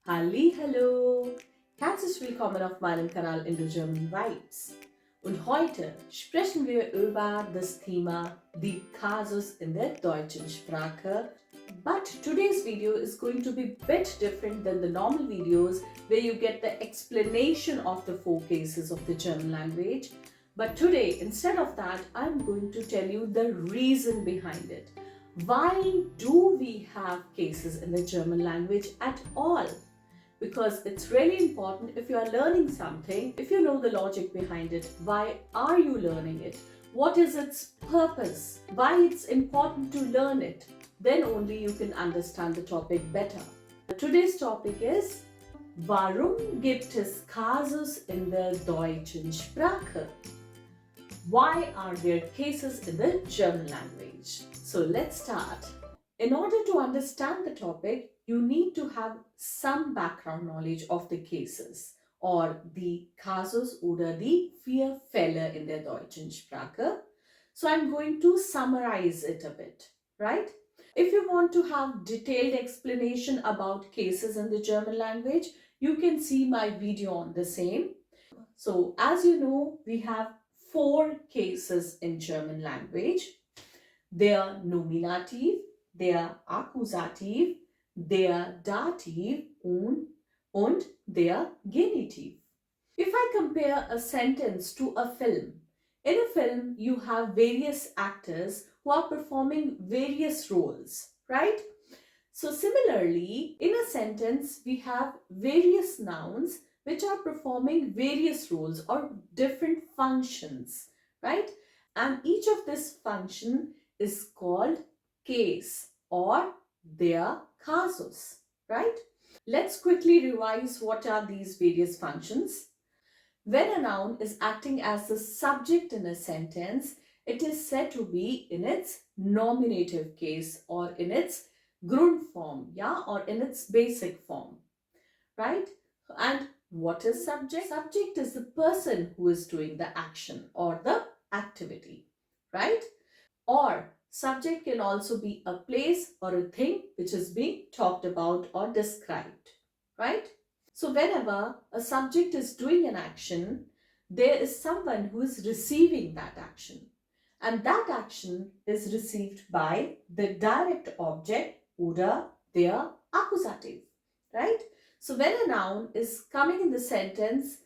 Hallo, herzlich willkommen auf meinem Kanal Indo-German Vibes. Und heute sprechen wir über das Thema die Kasus in der deutschen Sprache. But today's video is going to be a bit different than the normal videos where you get the explanation of the four cases of the German language. But today, instead of that, I'm going to tell you the reason behind it. Why do we have cases in the German language at all? Because it's really important if you are learning something, if you know the logic behind it, why are you learning it? What is its purpose? Why it's important to learn it? Then only you can understand the topic better. Today's topic is Warum gibt es Kasus in der deutschen Sprache? Why are there cases in the German language? So let's start. In order to understand the topic, you need to have some background knowledge of the cases or the Kasus oder die vier Fälle in der deutschen Sprache. So I'm going to summarize it a bit, right? If you want to have detailed explanation about cases in the German language, you can see my video on the same. So as you know, we have four cases in German language. Der Nominativ, der Akkusativ, der Dativ und der Genitiv. If I compare a sentence to a film, in a film you have various actors who are performing various roles, right? So similarly, in a sentence we have various nouns which are performing various roles or different functions, right? And each of this function is called case or their casus, right? Let's quickly revise what are these various functions. When a noun is acting as the subject in a sentence, it is said to be in its nominative case or in its Grundform, yeah, or in its basic form, right? And what is subject? Subject is the person who is doing the action or the activity, right? Or subject can also be a place or a thing which is being talked about or described, right? So whenever a subject is doing an action, there is someone who is receiving that action. And that action is received by the direct object oder der Akkusativ, right? So when a noun is coming in the sentence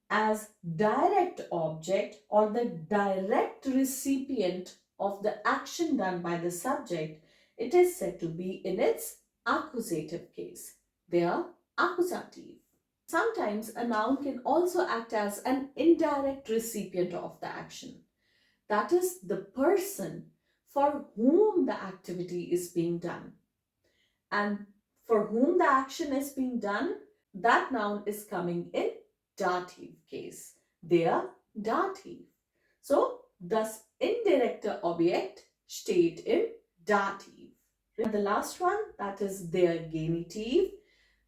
as direct object or the direct recipient of the action done by the subject, it is said to be in its accusative case, their accusative. Sometimes a noun can also act as an indirect recipient of the action. That is the person for whom the activity is being done. And for whom the action is being done, that noun is coming in Dative case, der Dativ. So, das indirekte Objekt steht im Dativ. And the last one, that is der Genitiv.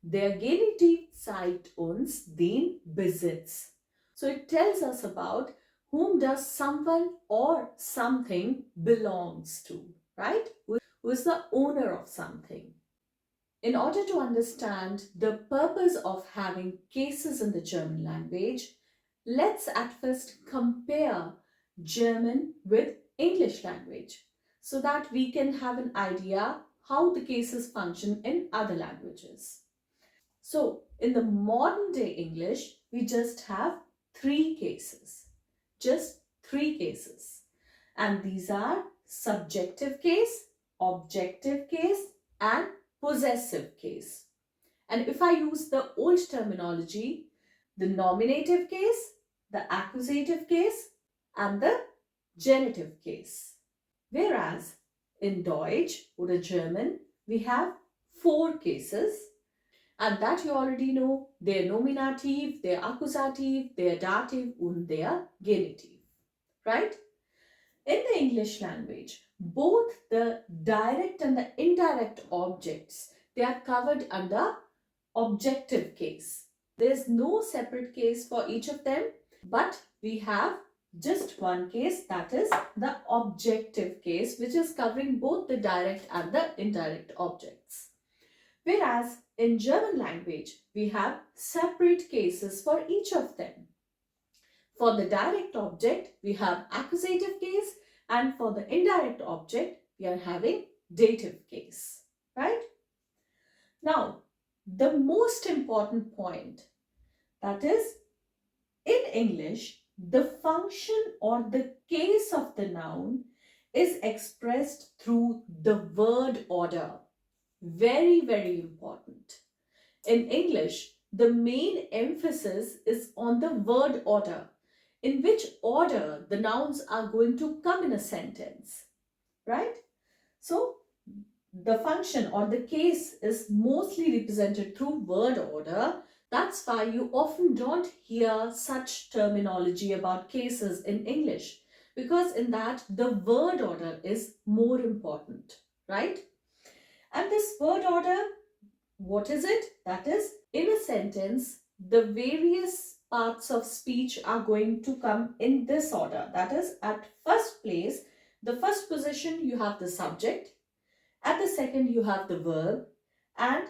Der Genitiv zeigt uns den Besitz. So, it tells us about whom does someone or something belongs to, right? Who is the owner of something. In order to understand the purpose of having cases in the German language, let's at first compare German with English language so that we can have an idea how the cases function in other languages. So, in the modern day English, we just have three cases. Just three cases. And these are subjective case, objective case, and possessive case. And if I use the old terminology, the nominative case, the accusative case, and the genitive case. Whereas in Deutsch oder German, we have four cases, and that you already know, der Nominativ, der Akkusativ, der Dativ und der Genitiv, right? In the English language, both the direct and the indirect objects, they are covered under objective case. There is no separate case for each of them, but we have just one case, that is the objective case, which is covering both the direct and the indirect objects. Whereas in German language, we have separate cases for each of them. For the direct object, we have accusative case, and for the indirect object, we are having dative case, right? Now, the most important point, that is, in English, the function or the case of the noun is expressed through the word order. Very, very important. In English, the main emphasis is on the word order, in which order the nouns are going to come in a sentence, right? So, the function or the case is mostly represented through word order. That's why you often don't hear such terminology about cases in English, because in that the word order is more important, right? And this word order, what is it? That is, in a sentence, the various parts of speech are going to come in this order. That is, at first place, the first position you have the subject, at the second you have the verb, and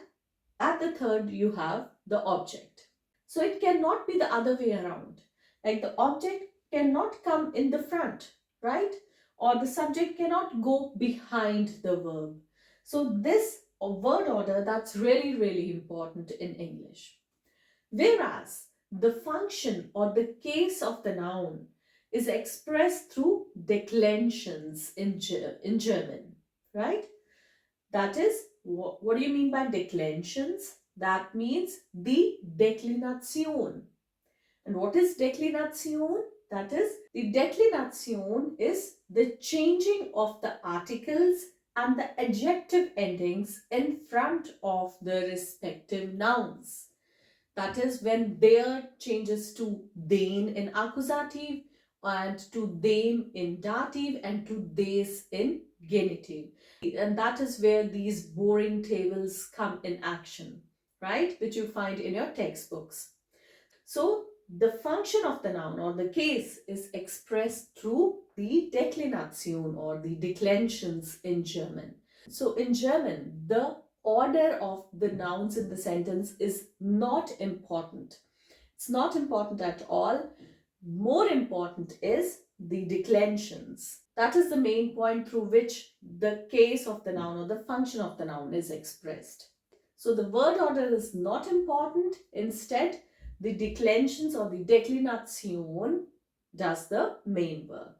at the third you have the object. So it cannot be the other way around. Like the object cannot come in the front, right? Or the subject cannot go behind the verb. So this word order, that's really, really important in English. Whereas the function or the case of the noun is expressed through declensions in German, right? That is, what do you mean by declensions? That means the Deklination. And what is Deklination? That is, the Deklination is the changing of the articles and the adjective endings in front of the respective nouns. That is, when there changes to den in Akkusativ, and to them in Dative, and to des in Genitiv. And that is where these boring tables come in action, right? Which you find in your textbooks. So the function of the noun or the case is expressed through the Deklination or the declensions in German. So in German, the order of the nouns in the sentence is not important. It's not important at all. More important is the declensions. That is the main point through which the case of the noun or the function of the noun is expressed. So the word order is not important. Instead, the declensions or the Deklination does the main work.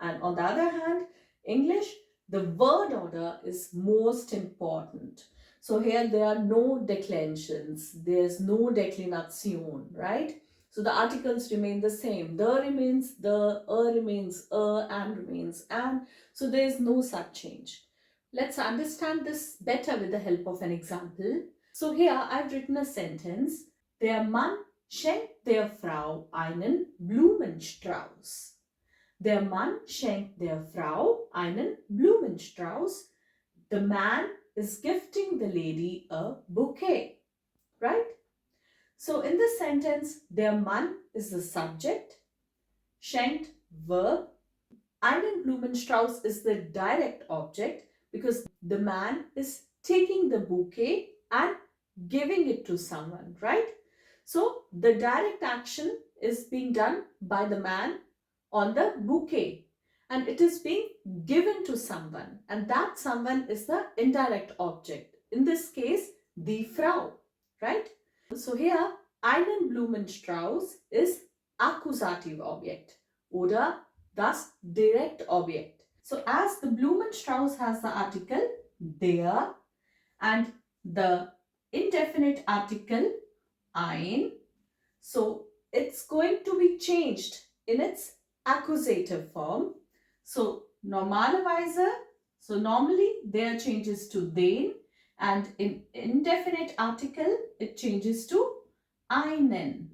And on the other hand, English, the word order is most important. So here there are no declensions, there's no declination, right? So the articles remain the same. The remains the, remains and remains and. So there is no such change. Let's understand this better with the help of an example. So here I've written a sentence. Der Mann schenkt der Frau einen Blumenstrauß. Der Mann schenkt der Frau einen Blumenstrauß. The man is gifting the lady a bouquet, right? So in this sentence, der Mann is the subject, schenkt verb, einen Blumenstrauß is the direct object because the man is taking the bouquet and giving it to someone, right? So the direct action is being done by the man on the bouquet and it is being given to someone, and that someone is the indirect object, in this case die Frau, right? So here einen Blumenstrauß is Akkusativ Objekt oder das direct Objekt. So as the Blumenstrauß has the article der and the indefinite article ein, so it's going to be changed in its accusative form. So normalerweise, so normally there changes to den, and in indefinite article it changes to einen.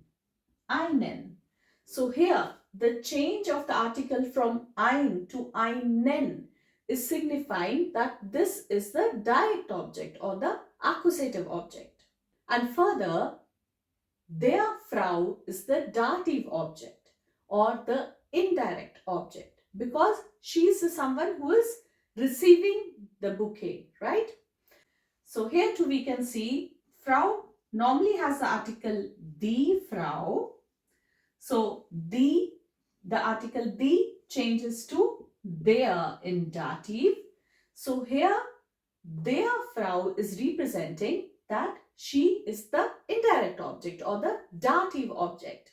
Einen. So here the change of the article from ein to einen is signifying that this is the direct object or the accusative object. And further, der Frau is the dative object or the indirect object because she is someone who is receiving the bouquet, right? So here too we can see Frau normally has the article die Frau. So the article die changes to der in Dativ. So here der Frau is representing that she is the indirect object or the dative object.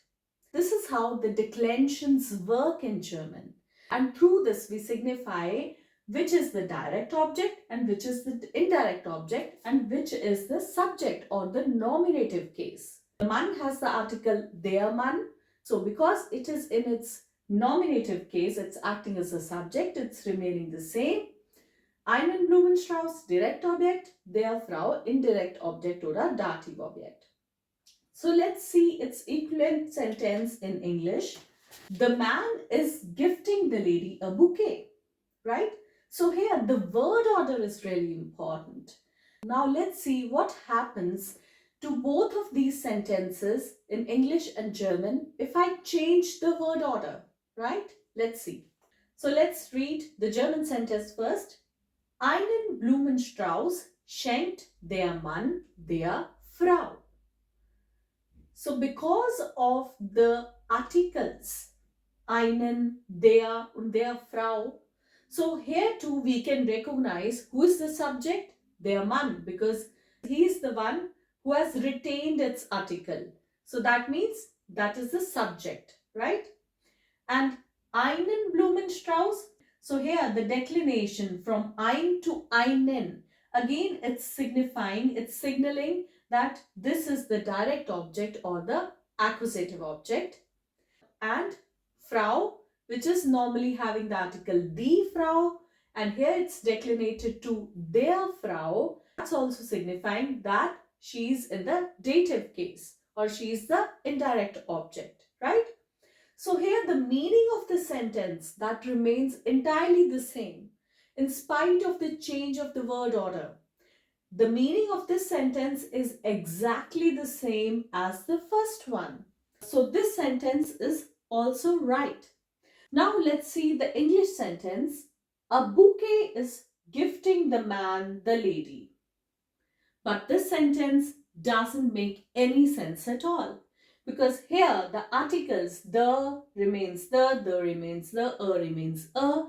This is how the declensions work in German. And through this we signify which is the direct object and which is the indirect object and which is the subject or the nominative case. The Mann has the article der Mann. So because it is in its nominative case, it's acting as a subject, it's remaining the same. Einen Blumenstrauß, direct object, der Frau, indirect object oder dative object. So let's see its equivalent sentence in English. The man is gifting the lady a bouquet, right? So here the word order is really important. Now let's see what happens to both of these sentences in English and German if I change the word order, right? Let's see. So let's read the German sentence first. Einen Blumenstrauß schenkt der Mann der Frau. So because of the articles einen, der und der Frau, so here too we can recognize who is the subject, der Mann, because he is the one who has retained its article. So that means that is the subject, right? And einen Blumenstrauß, so here the declination from ein to einen, again it's signifying, it's signaling that this is the direct object or the accusative object. And Frau, which is normally having the article die Frau, and here it's declinated to der Frau, that's also signifying that she is in the dative case or she is the indirect object, right? So here the meaning of the sentence that remains entirely the same in spite of the change of the word order. The meaning of this sentence is exactly the same as the first one. So this sentence is also right. Now let's see the English sentence. A bouquet is gifting the man the lady. But this sentence doesn't make any sense at all. Because here the articles the remains the remains the, remains a,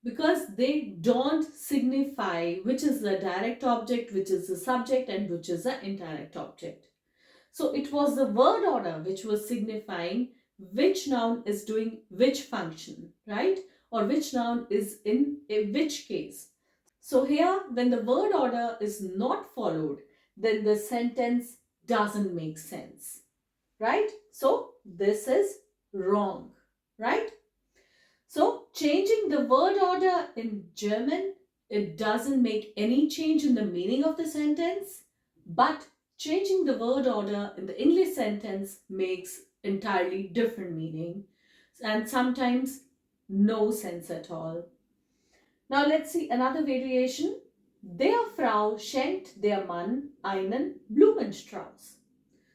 because they don't signify which is the direct object, which is the subject and which is the indirect object. So it was the word order which was signifying which noun is doing which function, right? Or which noun is in which case. So here when the word order is not followed, then the sentence doesn't make sense. Right? So this is wrong, right? So changing the word order in German, it doesn't make any change in the meaning of the sentence, but changing the word order in the English sentence makes entirely different meaning and sometimes no sense at all. Now let's see another variation. Der Frau schenkt der Mann einen Blumenstrauß.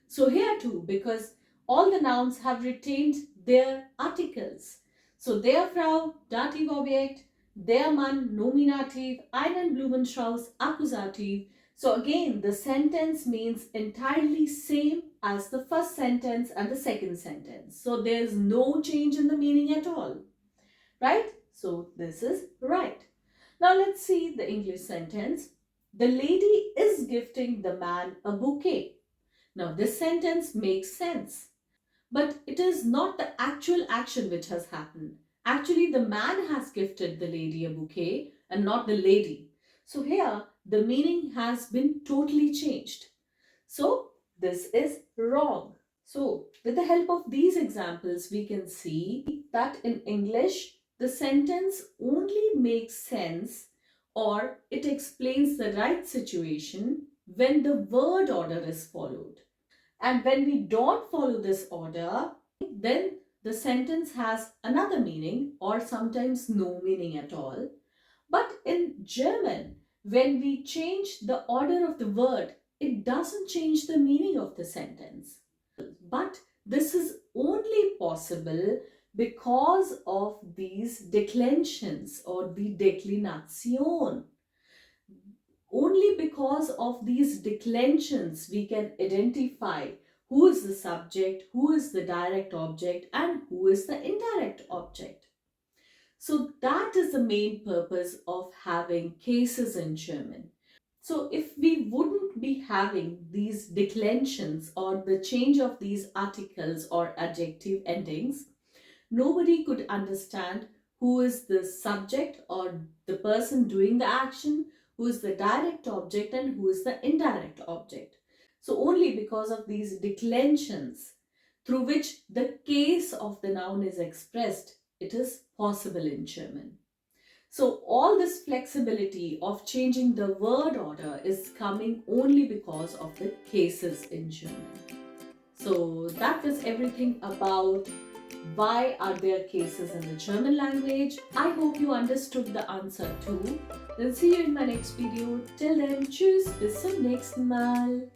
So here too, because all the nouns have retained their articles. So der Frau, Dativ Objekt, der Mann, Nominativ, einen Blumenstrauß, Akkusativ. So again, the sentence means entirely same as the first sentence and the second sentence. So there is no change in the meaning at all. Right? So this is right. Now let's see the English sentence. The lady is gifting the man a bouquet. Now this sentence makes sense, but it is not the actual action which has happened. Actually, the man has gifted the lady a bouquet and not the lady. So here the meaning has been totally changed. So this is wrong. So with the help of these examples, we can see that in English, the sentence only makes sense or it explains the right situation when the word order is followed. And when we don't follow this order, then the sentence has another meaning or sometimes no meaning at all. But in German, when we change the order of the word, it doesn't change the meaning of the sentence. But this is only possible because of these declensions or the Deklination. Only because of these declensions we can identify who is the subject, who is the direct object, and who is the indirect object. So that is the main purpose of having cases in German. So if we wouldn't be having these declensions or the change of these articles or adjective endings, nobody could understand who is the subject or the person doing the action, who is the direct object, and who is the indirect object. So only because of these declensions through which the case of the noun is expressed, it is possible in German. So all this flexibility of changing the word order is coming only because of the cases in German. So that was everything about why are there cases in the German language. I hope you understood the answer too. Then see you in my next video. Till then, tschüss, bis zum nächsten Mal.